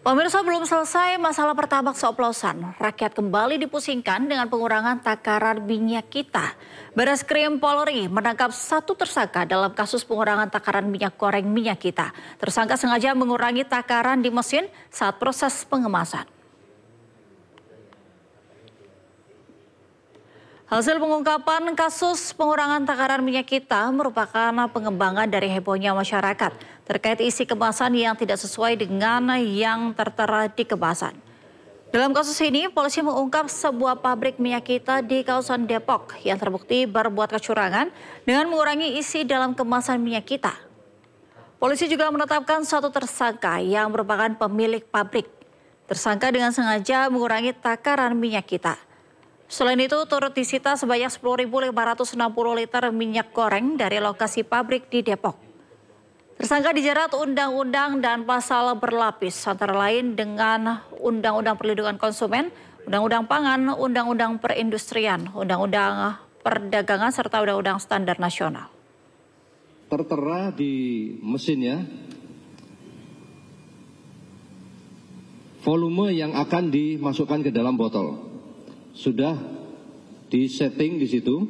Pemirsa, belum selesai masalah Pertamax oplosan. Rakyat kembali dipusingkan dengan pengurangan takaran minyak kita. Bareskrim Polri menangkap satu tersangka dalam kasus pengurangan takaran minyak goreng minyak kita. Tersangka sengaja mengurangi takaran di mesin saat proses pengemasan. Hasil pengungkapan kasus pengurangan takaran minyak kita merupakan pengembangan dari hebohnya masyarakat terkait isi kemasan yang tidak sesuai dengan yang tertera di kemasan. Dalam kasus ini, polisi mengungkap sebuah pabrik minyak kita di kawasan Depok yang terbukti berbuat kecurangan dengan mengurangi isi dalam kemasan minyak kita. Polisi juga menetapkan satu tersangka yang merupakan pemilik pabrik. Tersangka dengan sengaja mengurangi takaran minyak kita. Selain itu, turut disita sebanyak 10.560 liter minyak goreng dari lokasi pabrik di Depok. Tersangka dijerat undang-undang dan pasal berlapis, antara lain dengan Undang-Undang Perlindungan Konsumen, Undang-Undang Pangan, Undang-Undang Perindustrian, Undang-Undang Perdagangan, serta Undang-Undang Standar Nasional. Tertera di mesinnya volume yang akan dimasukkan ke dalam botol. Sudah disetting di situ,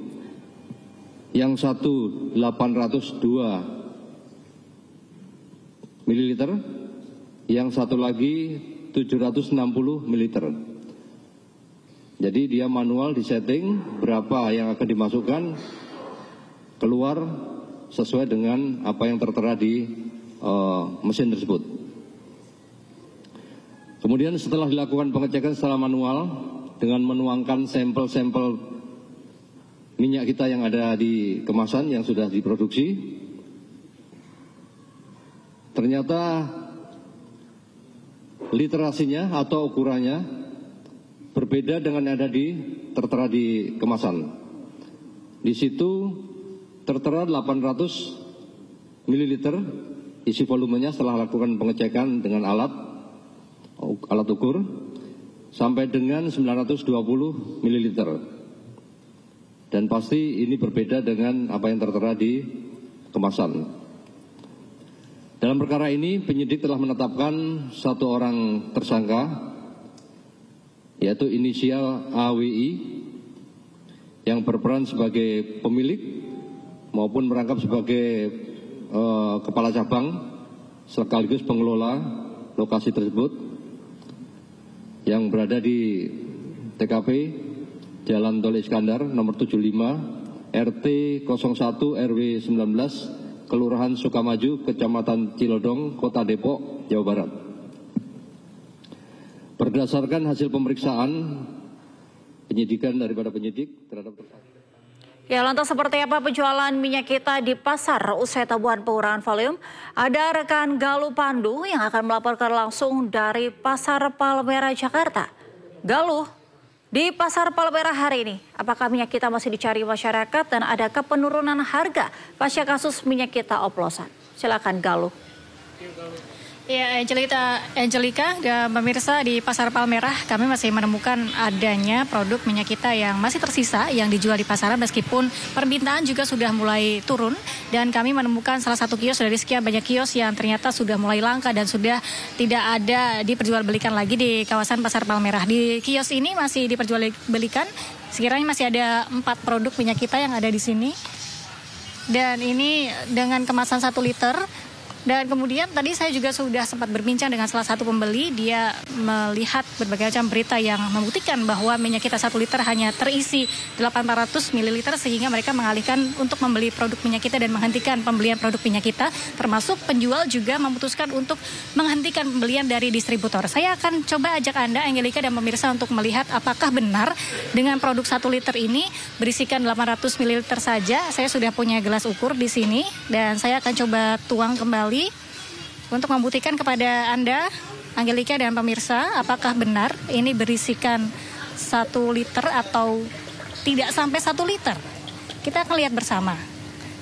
yang satu 802 ml, yang satu lagi 760 ml. Jadi dia manual disetting berapa yang akan dimasukkan, keluar sesuai dengan apa yang tertera di mesin tersebut. Kemudian setelah dilakukan pengecekan secara manual, dengan menuangkan sampel-sampel minyak kita yang ada di kemasan yang sudah diproduksi, ternyata literasinya atau ukurannya berbeda dengan yang ada tertera di kemasan. Di situ tertera 800 ml isi volumenya setelah lakukan pengecekan dengan alat ukur, sampai dengan 920 ml. Dan pasti ini berbeda dengan apa yang tertera di kemasan. Dalam perkara ini, penyidik telah menetapkan satu orang tersangka, yaitu inisial AWI, yang berperan sebagai pemilik maupun merangkap sebagai kepala cabang sekaligus pengelola lokasi tersebut, yang berada di TKP Jalan Tol Iskandar nomor 75 RT 01 RW 19 Kelurahan Sukamaju, Kecamatan Cilodong, Kota Depok, Jawa Barat. Berdasarkan hasil pemeriksaan penyidikan daripada penyidik terhadap tersangka. Ya, lantas seperti apa penjualan minyak kita di pasar usai temuan pengurangan volume? Ada rekan Galuh Pandu yang akan melaporkan langsung dari Pasar Palmerah, Jakarta. Galuh, di Pasar Palmerah hari ini, apakah minyak kita masih dicari masyarakat dan adakah penurunan harga pasca kasus minyak kita oplosan? Silakan Galuh. Ya, Angelika dan pemirsa, di Pasar Palmerah kami masih menemukan adanya produk minyak kita yang masih tersisa yang dijual di pasaran meskipun permintaan juga sudah mulai turun, dan kami menemukan salah satu kios dari sekian banyak kios yang ternyata sudah mulai langka dan sudah tidak ada diperjualbelikan lagi di kawasan Pasar Palmerah. Di kios ini masih diperjualbelikan, sekiranya masih ada 4 produk minyak kita yang ada di sini, dan ini dengan kemasan 1 liter. Dan kemudian tadi saya juga sudah sempat berbincang dengan salah satu pembeli. Dia melihat berbagai macam berita yang membuktikan bahwa minyak kita 1 liter hanya terisi 800 ml, sehingga mereka mengalihkan untuk membeli produk minyak kita dan menghentikan pembelian produk minyak kita. Termasuk penjual juga memutuskan untuk menghentikan pembelian dari distributor. Saya akan coba ajak Anda, Angelika dan pemirsa, untuk melihat apakah benar dengan produk 1 liter ini berisikan 800 ml saja. Saya sudah punya gelas ukur di sini dan saya akan coba tuang kembali untuk membuktikan kepada Anda, Angelika dan pemirsa, apakah benar ini berisikan 1 liter atau tidak sampai 1 liter. Kita akan lihat bersama.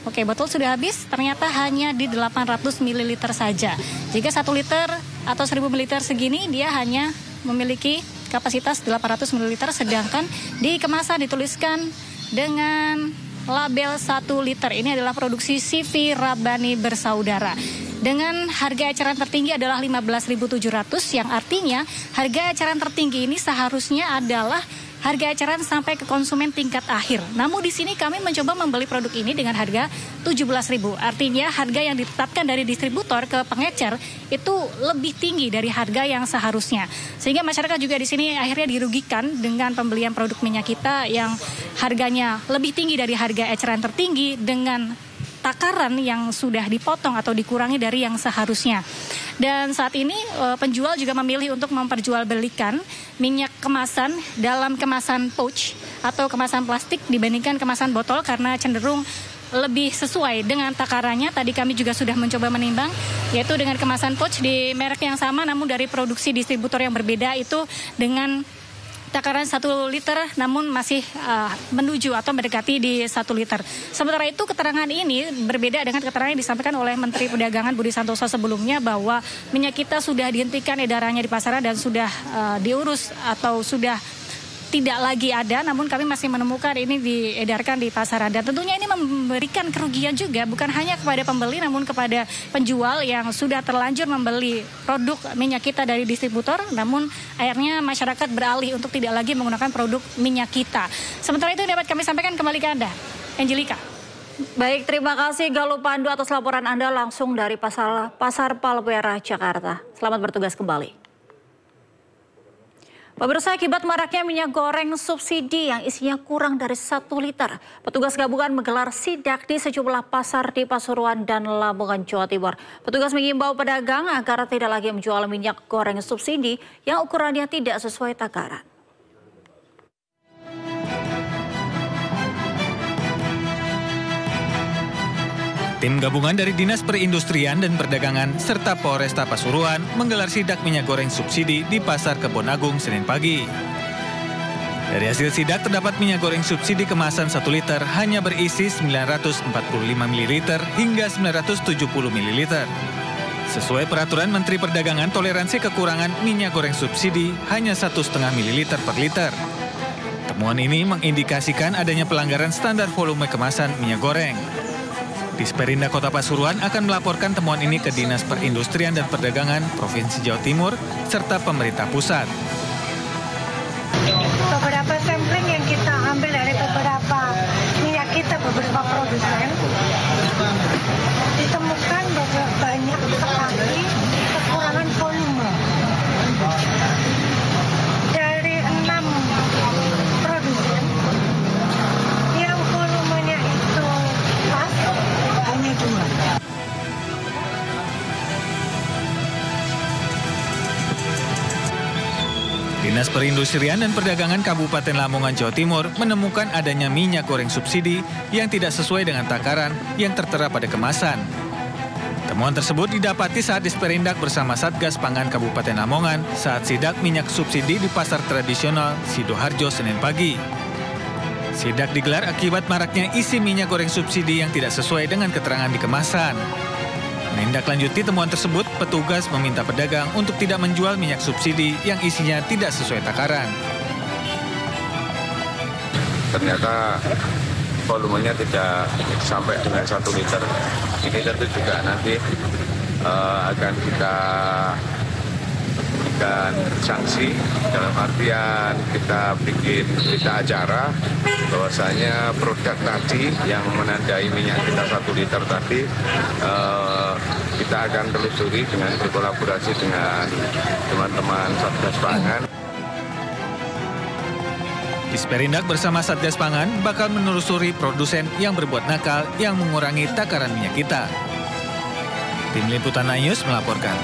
Oke, botol sudah habis, ternyata hanya di 800 ml saja. Jika 1 liter atau 1000 ml segini, dia hanya memiliki kapasitas 800 ml, sedangkan di kemasan dituliskan dengan label 1 liter. Ini adalah produksi CV Rabani Bersaudara. dengan harga eceran tertinggi adalah 15.700, yang artinya harga eceran tertinggi ini seharusnya adalah harga eceran sampai ke konsumen tingkat akhir. Namun di sini kami mencoba membeli produk ini dengan harga 17.000. Artinya harga yang ditetapkan dari distributor ke pengecer itu lebih tinggi dari harga yang seharusnya. Sehingga masyarakat juga di sini akhirnya dirugikan dengan pembelian produk minyak kita yang harganya lebih tinggi dari harga eceran tertinggi dengan takaran yang sudah dipotong atau dikurangi dari yang seharusnya. Dan saat ini penjual juga memilih untuk memperjualbelikan minyak kemasan dalam kemasan pouch atau kemasan plastik dibandingkan kemasan botol karena cenderung lebih sesuai dengan takarannya. Tadi kami juga sudah mencoba menimbang, yaitu dengan kemasan pouch di merek yang sama namun dari produksi distributor yang berbeda, itu dengan takaran 1 liter namun masih menuju atau mendekati di 1 liter. Sementara itu keterangan ini berbeda dengan keterangan yang disampaikan oleh Menteri Perdagangan Budi Santoso sebelumnya bahwa minyak kita sudah dihentikan edarannya di pasaran dan sudah diurus atau sudah tidak lagi ada, namun kami masih menemukan ini diedarkan di pasaran. Dan tentunya ini memberikan kerugian juga bukan hanya kepada pembeli namun kepada penjual yang sudah terlanjur membeli produk minyak kita dari distributor, namun akhirnya masyarakat beralih untuk tidak lagi menggunakan produk minyak kita. Sementara itu dapat kami sampaikan kembali ke Anda, Angelika. Baik, terima kasih Galuh Pandu atas laporan Anda langsung dari Pasar Palmerah, Jakarta. Selamat bertugas kembali. Pemirsa, akibat maraknya minyak goreng subsidi yang isinya kurang dari 1 liter, petugas gabungan menggelar sidak di sejumlah pasar di Pasuruan dan Lamongan, Jawa Timur. Petugas mengimbau pedagang agar tidak lagi menjual minyak goreng subsidi yang ukurannya tidak sesuai takaran. Tim gabungan dari Dinas Perindustrian dan Perdagangan serta Polresta Pasuruan menggelar sidak minyak goreng subsidi di Pasar Kebon Agung Senin pagi. Dari hasil sidak terdapat minyak goreng subsidi kemasan 1 liter hanya berisi 945 ml hingga 970 ml. Sesuai peraturan Menteri Perdagangan, toleransi kekurangan minyak goreng subsidi hanya 1,5 ml per liter. Temuan ini mengindikasikan adanya pelanggaran standar volume kemasan minyak goreng. Disperindak Kota Pasuruan akan melaporkan temuan ini ke Dinas Perindustrian dan Perdagangan Provinsi Jawa Timur serta pemerintah pusat. Beberapa sampling yang kita ambil dari beberapa minyak kita, beberapa produsen, ditemukan banyak sekali kekurangan volume. Dari 6 produsen yang volumenya itu pas, hanya 2. Dinas Perindustrian dan Perdagangan Kabupaten Lamongan, Jawa Timur menemukan adanya minyak goreng subsidi yang tidak sesuai dengan takaran yang tertera pada kemasan. Temuan tersebut didapati saat Disperindak bersama Satgas Pangan Kabupaten Lamongan saat sidak minyak subsidi di Pasar Tradisional Sidoarjo Senin pagi. Sidak digelar akibat maraknya isi minyak goreng subsidi yang tidak sesuai dengan keterangan di kemasan. Menindaklanjuti temuan tersebut, petugas meminta pedagang untuk tidak menjual minyak subsidi yang isinya tidak sesuai takaran. Ternyata volumenya tidak sampai dengan 1 liter. Ini tentu juga nanti akan kita berikan sanksi, dalam artian kita bikin berita acara bahwasanya produk tadi yang menandai minyak kita 1 liter tadi kita akan telusuri dengan berkolaborasi dengan teman-teman Satgas Pangan. Disperindak bersama Satgas Pangan bakal menelusuri produsen yang berbuat nakal yang mengurangi takaran minyak kita. Tim Liputan News melaporkan.